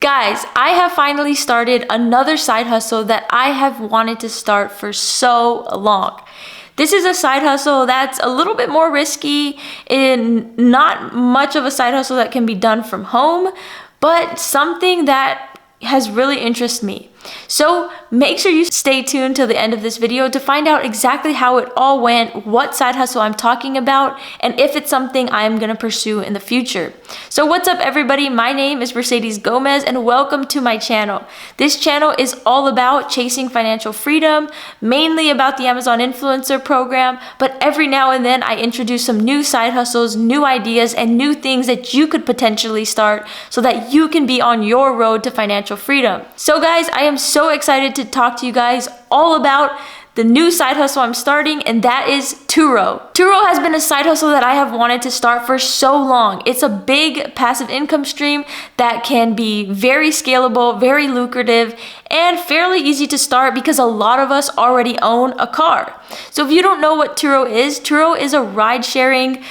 Guys, I have finally started another side hustle that I have wanted to start for so long. This is a side hustle that's a little bit more risky and not much of a side hustle that can be done from home, but something that has really interested me. So make sure you stay tuned till the end of this video to find out exactly how it all went, what side hustle I'm talking about, and if it's something I'm gonna pursue in the future. So what's up everybody, my name is Mercedes Gomez and welcome to my channel. This channel is all about chasing financial freedom, mainly about the Amazon influencer program, but every now and then I introduce some new side hustles, new ideas, and new things that you could potentially start so that you can be on your road to financial freedom. So guys, I am so excited to talk to you guys all about the new side hustle I'm starting, and that is Turo. Turo has been a side hustle that I have wanted to start for so long. It's a big passive income stream that can be very scalable, very lucrative, and fairly easy to start because a lot of us already own a car. So if you don't know what Turo is a ride-sharing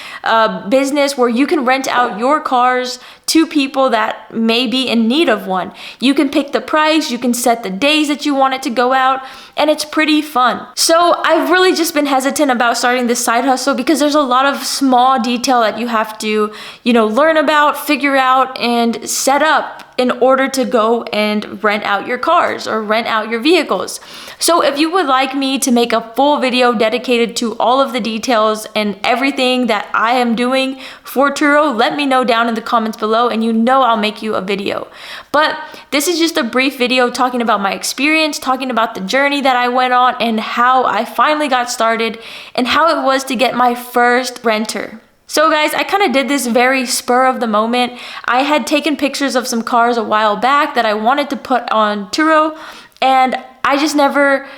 business where you can rent out your cars to people that may be in need of one. You can pick the price, you can set the days that you want it to go out, and it's pretty fun. So I've really just been hesitant about starting this side hustle because there's a lot of small detail that you have to, learn about, figure out, and set up in order to go and rent out your cars or rent out your vehicles. So if you would like me to make a full video dedicated to all of the details and everything that I am doing for Turo, let me know down in the comments below and I'll make you a video. But this is just a brief video talking about my experience, talking about the journey that I went on and how I finally got started and how it was to get my first renter. So guys, I kind of did this very spur of the moment. I had taken pictures of some cars a while back that I wanted to put on Turo, and I just never,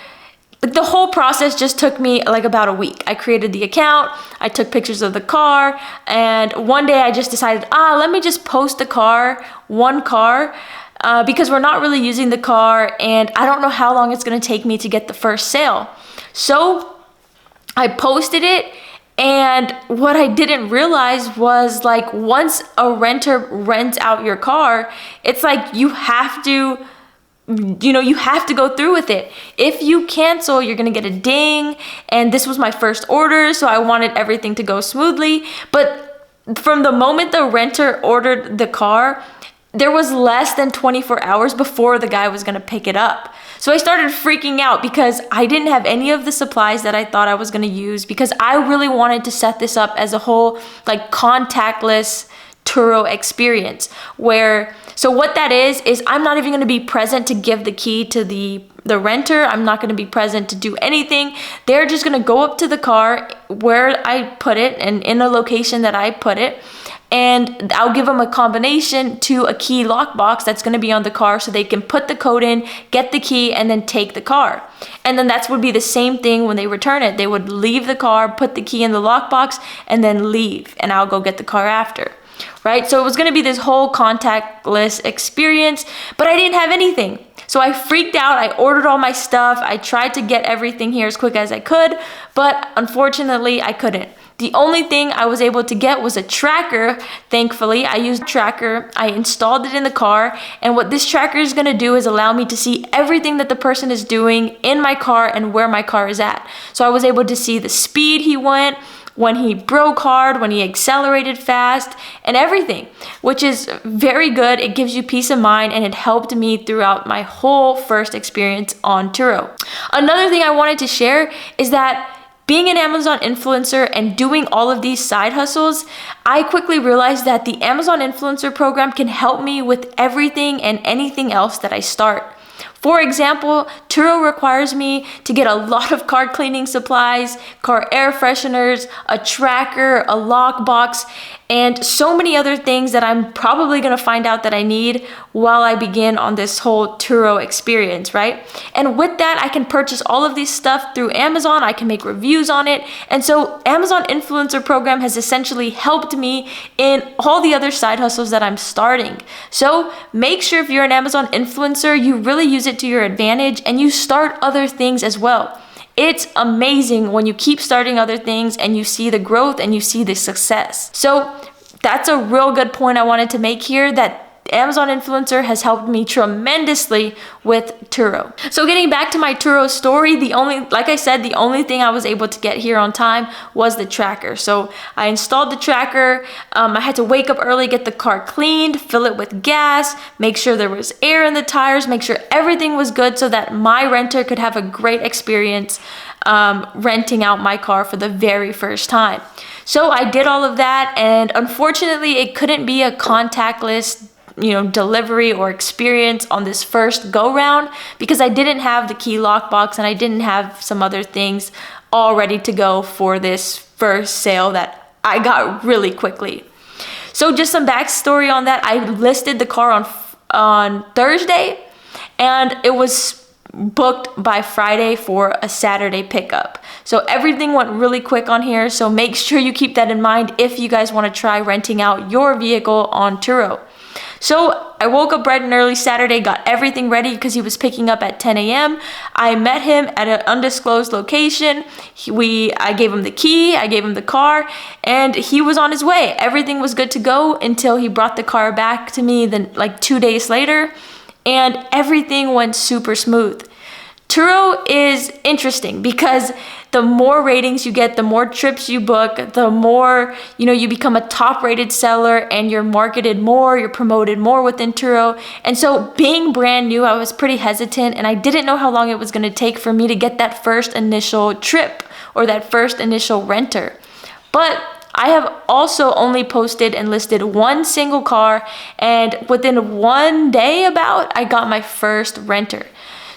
the whole process just took me like about a week. I created the account, I took pictures of the car, and one day I just decided, let me just post one car, because we're not really using the car, and I don't know how long it's gonna take me to get the first sale. So I posted it. And what I didn't realize was, like, once a renter rents out your car, it's like you have to go through with it. If you cancel, you're gonna get a ding, and this was my first order, so I wanted everything to go smoothly. But from the moment the renter ordered the car, there was less than 24 hours before the guy was gonna pick it up. So I started freaking out because I didn't have any of the supplies that I thought I was gonna use because I really wanted to set this up as a whole like contactless Turo experience so what that is I'm not even gonna be present to give the key to the renter. I'm not gonna be present to do anything. They're just gonna go up to the car where I put it and in a location that I put it, and I'll give them a combination to a key lockbox that's gonna be on the car so they can put the code in, get the key, and then take the car. And then that would be the same thing when they return it. They would leave the car, put the key in the lockbox, and then leave, and I'll go get the car after. Right? So it was gonna be this whole contactless experience, but I didn't have anything. So I freaked out, I ordered all my stuff, I tried to get everything here as quick as I could, but unfortunately I couldn't. The only thing I was able to get was a tracker. Thankfully, I used a tracker, I installed it in the car, and what this tracker is gonna do is allow me to see everything that the person is doing in my car and where my car is at. So I was able to see the speed he went, when he broke hard, when he accelerated fast, and everything, which is very good. It gives you peace of mind, and it helped me throughout my whole first experience on Turo. Another thing I wanted to share is that being an Amazon influencer and doing all of these side hustles, I quickly realized that the Amazon influencer program can help me with everything and anything else that I start. For example, Turo requires me to get a lot of car cleaning supplies, car air fresheners, a tracker, a lockbox, and so many other things that I'm probably gonna find out that I need while I begin on this whole Turo experience, right? And with that, I can purchase all of this stuff through Amazon, I can make reviews on it, and so Amazon Influencer Program has essentially helped me in all the other side hustles that I'm starting. So make sure if you're an Amazon influencer, you really use it to your advantage and you start other things as well. It's amazing when you keep starting other things and you see the growth and you see the success. So that's a real good point I wanted to make here, that Amazon influencer has helped me tremendously with Turo. So getting back to my Turo story, like I said, the only thing I was able to get here on time was the tracker. So I installed the tracker. I had to wake up early, get the car cleaned, fill it with gas, make sure there was air in the tires, make sure everything was good so that my renter could have a great experience renting out my car for the very first time. So I did all of that, and unfortunately it couldn't be a contactless delivery or experience on this first go round because I didn't have the key lockbox and I didn't have some other things all ready to go for this first sale that I got really quickly. So just some backstory on that. I listed the car on Thursday, and it was booked by Friday for a Saturday pickup. So everything went really quick on here. So make sure you keep that in mind if you guys want to try renting out your vehicle on Turo. So I woke up bright and early Saturday, got everything ready because he was picking up at 10 a.m. I met him at an undisclosed location. I gave him the key, I gave him the car, and he was on his way. Everything was good to go until he brought the car back to me then like 2 days later, and everything went super smooth. Turo is interesting because the more ratings you get, the more trips you book, the more, you become a top rated seller and you're marketed more, you're promoted more within Turo. And so being brand new, I was pretty hesitant and I didn't know how long it was going to take for me to get that first initial trip or that first initial renter. But I have also only posted and listed one single car, and within 1 day I got my first renter.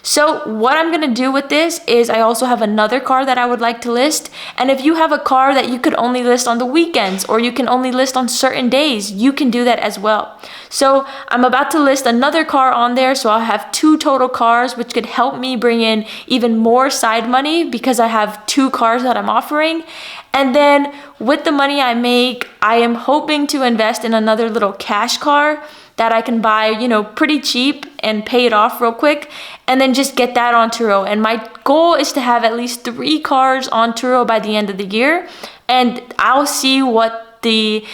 So what I'm gonna do with this is I also have another car that I would like to list. And if you have a car that you could only list on the weekends or you can only list on certain days, you can do that as well. So I'm about to list another car on there. So I'll have 2 total cars, which could help me bring in even more side money because I have 2 cars that I'm offering. And then with the money I make, I am hoping to invest in another little cash car that I can buy, pretty cheap and pay it off real quick, and then just get that on Turo. And my goal is to have at least 3 cars on Turo by the end of the year, and I'll see what the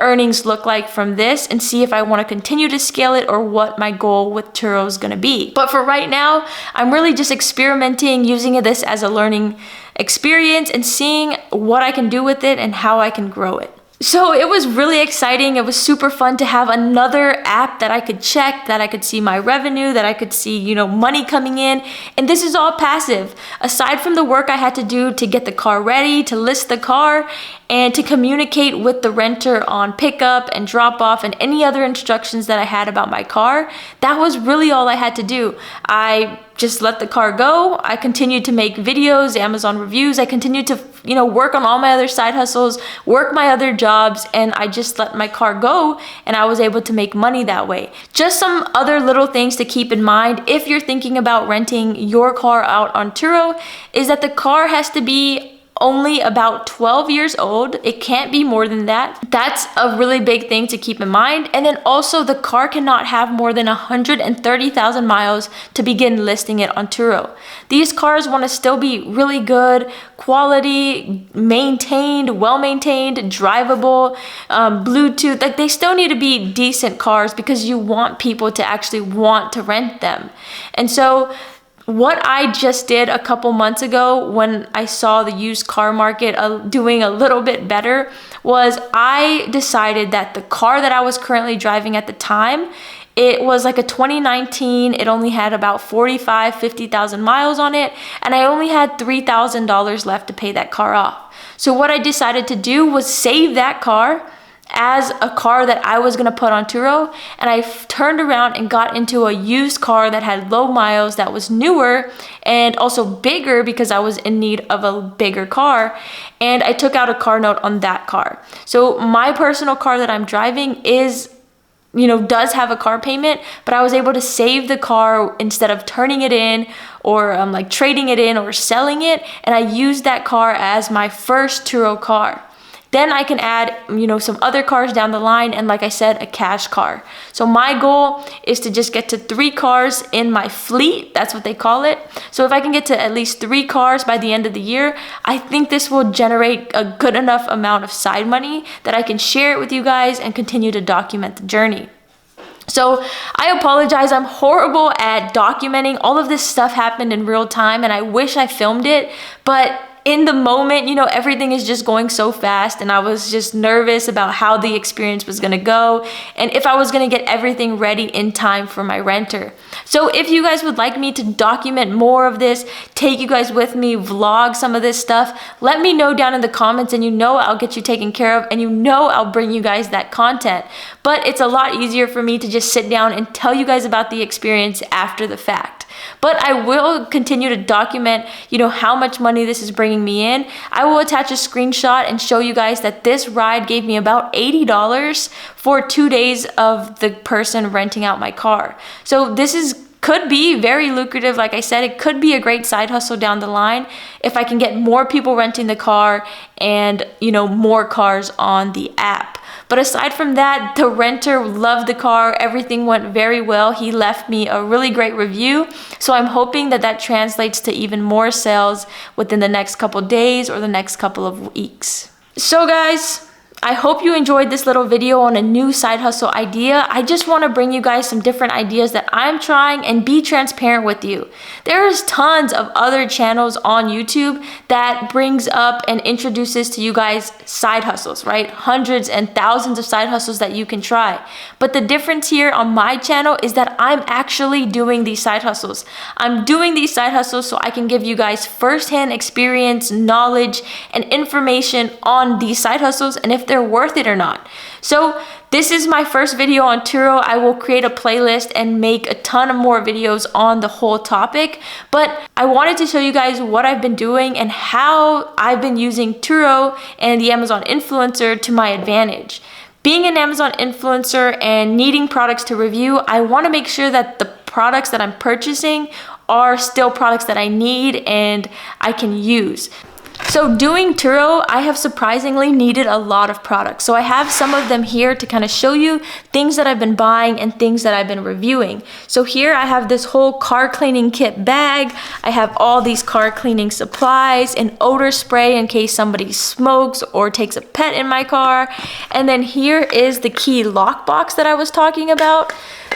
earnings look like from this and see if I want to continue to scale it or what my goal with Turo is going to be. But for right now, I'm really just experimenting, using this as a learning experience and seeing what I can do with it and how I can grow it. So it was really exciting. It was super fun to have another app that I could check, that I could see my revenue, that I could see, money coming in. And this is all passive. Aside from the work I had to do to get the car ready, to list the car, and to communicate with the renter on pickup and drop off and any other instructions that I had about my car, that was really all I had to do. I just let the car go. I continued to make videos, Amazon reviews. I continued to, work on all my other side hustles, work my other jobs, and I just let my car go and I was able to make money that way. Just some other little things to keep in mind if you're thinking about renting your car out on Turo is that the car has to be only about 12 years old. It can't be more than that. That's a really big thing to keep in mind. And then also the car cannot have more than 130,000 miles to begin listing it on Turo. These cars want to still be really good, quality, maintained, well-maintained, drivable, Bluetooth. Like they still need to be decent cars because you want people to actually want to rent them. And so what I just did a couple months ago when I saw the used car market doing a little bit better was I decided that the car that I was currently driving at the time, it was like a 2019. It only had about 50,000 miles on it, and I only had $3,000 left to pay that car off. So what I decided to do was save that car as a car that I was gonna put on Turo, and I turned around and got into a used car that had low miles, that was newer and also bigger because I was in need of a bigger car, and I took out a car note on that car. So my personal car that I'm driving is, does have a car payment, but I was able to save the car instead of turning it in or like trading it in or selling it, and I used that car as my first Turo car. Then I can add, some other cars down the line, and like I said, a cash car. So my goal is to just get to 3 cars in my fleet. That's what they call it. So if I can get to at least 3 cars by the end of the year, I think this will generate a good enough amount of side money that I can share it with you guys and continue to document the journey. So I apologize, I'm horrible at documenting. All of this stuff happened in real time and I wish I filmed it, but in the moment, you know, everything is just going so fast and I was just nervous about how the experience was gonna go and if I was gonna get everything ready in time for my renter. So if you guys would like me to document more of this, take you guys with me, vlog some of this stuff, let me know down in the comments and you know I'll get you taken care of and you know I'll bring you guys that content. But it's a lot easier for me to just sit down and tell you guys about the experience after the fact. But I will continue to document, you know, how much money this is bringing me in. I will attach a screenshot and show you guys that this ride gave me about $80 for 2 days of the person renting out my car. So this could be very lucrative. Like I said, it could be a great side hustle down the line if I can get more people renting the car and, you know, more cars on the app. But aside from that, the renter loved the car. Everything went very well. He left me a really great review. So I'm hoping that that translates to even more sales within the next couple days or the next couple of weeks. So guys, I hope you enjoyed this little video on a new side hustle idea. I just want to bring you guys some different ideas that I'm trying and be transparent with you. There's tons of other channels on YouTube that brings up and introduces to you guys side hustles, right? Hundreds and thousands of side hustles that you can try. But the difference here on my channel is that I'm actually doing these side hustles. I'm doing these side hustles so I can give you guys firsthand experience, knowledge, and information on these side hustles and if they're worth it or not. So this is my first video on Turo. I will create a playlist and make a ton of more videos on the whole topic, but I wanted to show you guys what I've been doing and how I've been using Turo and the Amazon influencer to my advantage. Being an Amazon influencer and needing products to review, I want to make sure that the products that I'm purchasing are still products that I need and I can use. So doing Turo, I have surprisingly needed a lot of products. So I have some of them here to kind of show you things that I've been buying and things that I've been reviewing. So here I have this whole car cleaning kit bag. I have all these car cleaning supplies, an odor spray in case somebody smokes or takes a pet in my car. And then here is the key lock box that I was talking about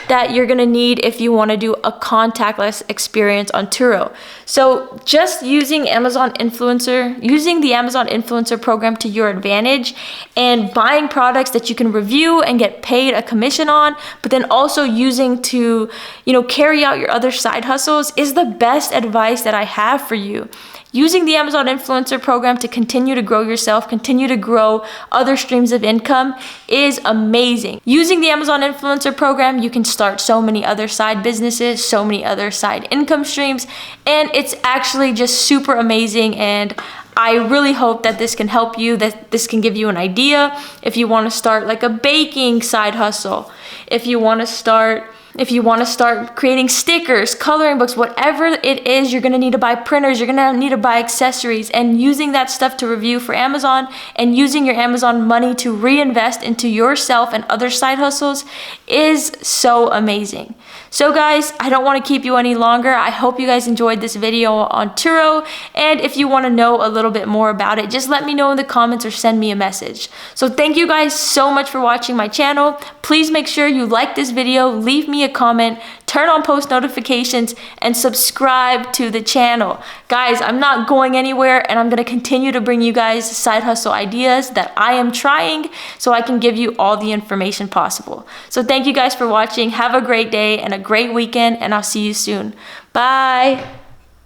that you're gonna need if you wanna do a contactless experience on Turo. So just using the Amazon influencer program to your advantage and buying products that you can review and get paid a commission on, but then also using to, you know, carry out your other side hustles is the best advice that I have for you. Using the Amazon influencer program to continue to grow yourself, continue to grow other streams of income is amazing. Using the Amazon influencer program, you can start so many other side businesses, so many other side income streams, and it's actually just super amazing. And I really hope that this can help you, that this can give you an idea if you want to start like a baking side hustle, if you want to start creating stickers, coloring books, whatever it is, you're gonna need to buy printers, you're gonna need to buy accessories, and using that stuff to review for Amazon and using your Amazon money to reinvest into yourself and other side hustles is so amazing. So guys, I don't want to keep you any longer. I hope you guys enjoyed this video on Turo, and if you want to know a little bit more about it, just let me know in the comments or send me a message. So thank you guys so much for watching my channel. Please make sure you like this video, leave me a comment, turn on post notifications, and subscribe to the channel. Guys, I'm not going anywhere, and I'm going to continue to bring you guys side hustle ideas that I am trying so I can give you all the information possible. So thank you guys for watching. Have a great day and a great weekend, and I'll see you soon. Bye.